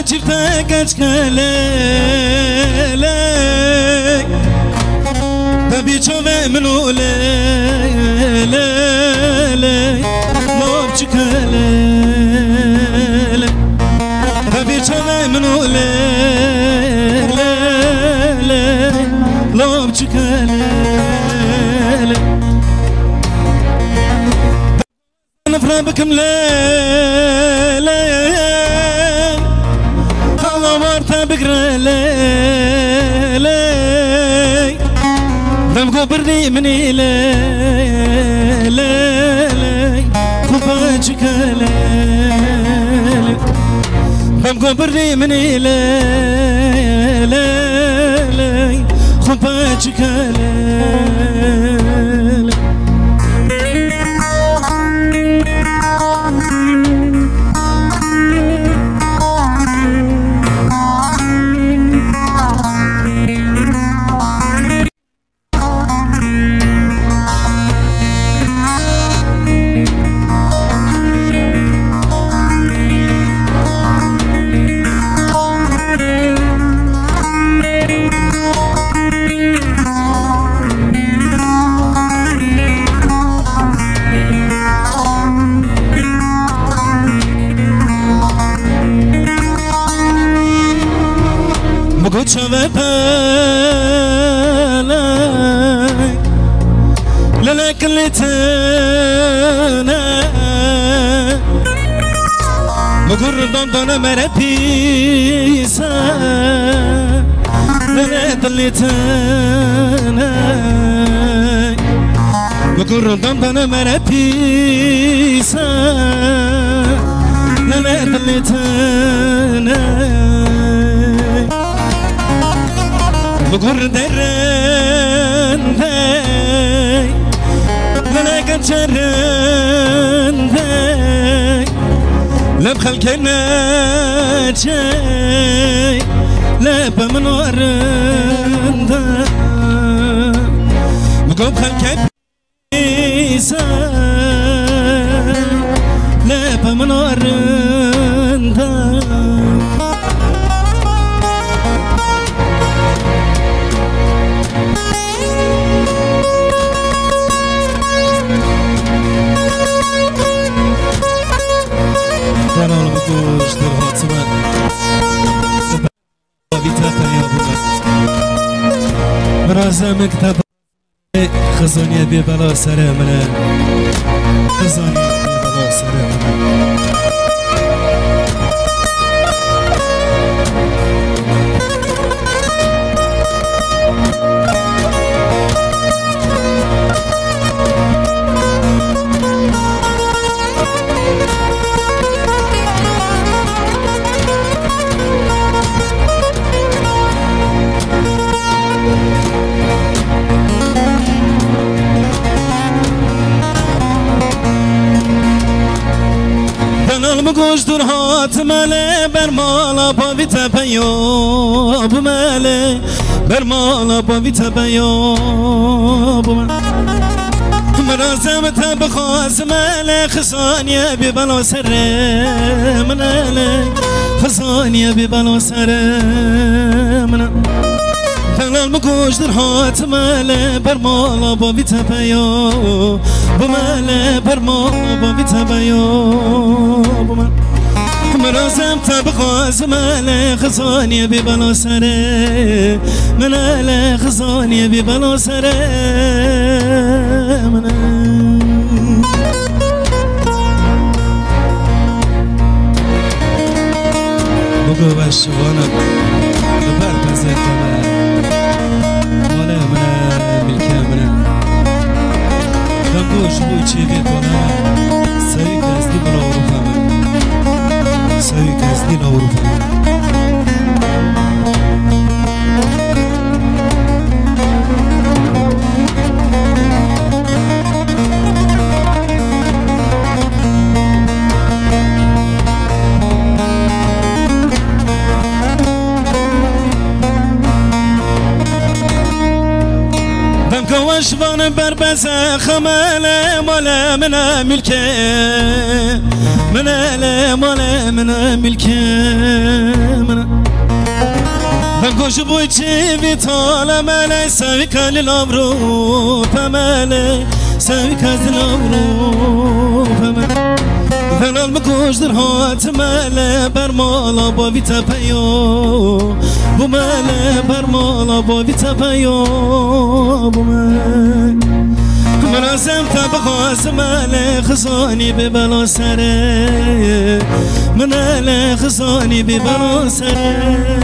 جفتك اشكالي ببي چوه منو لوب چکاله ببي چوه منو لوب چکاله نفرا بكم ليلة الله وارتا بقرا ليلة بمقو بردي مني ليلة خوباجك ليلة بمقو بردي مني ليلة خوباجك ليلة چوه پلای للکلیتنا مگر دندان مره پیسا للکلیتنا مگر دندان مره پیسا للکلیتنا بقول درن ذي لنا كجرن ذي لبخل كنا جاي لب من ورن ذي بقول خل كيسا لب من ورن ذي دوش در حاتمت بیتا پیابونت مرازه مکتب خزانیه بی بلا سره منه خزانیه بی بلا سره منه گوش دور هات ماله بر مالا با وی تپیاب ماله بر مالا با وی تپیاب مرازم تب خواست ماله خسانیه بی بلا سر مناله خسانیه بی بلا سر مناله فلان بگوش در هات ماله بر مالا با وی تپیاب ماله بر مالا با وی تپیاب مرازم تبغاز ماله خزانية ببلا سره مناله خزانية ببلا سره بگو بشوانم ببر پزه تمام ماله منه ملکه منه بگوش بوی چی بید بانه سوی کزدی بلا اروپا من سوی کزدی لا اروپا من پشوان بر بزه خمله مال من ملکه مناله مال من ملکه من گوش بوی چی ویتال ماله سوی کل لابرو پماله سوی کل لابرو پماله دلال بگوش در هات ماله بر مالا با ویتا پیو بو ماله بر مالا با ویتا پیو بو ماله مناسم تبخواست ماله خزانی ببلا سره مناله خزانی ببلا سره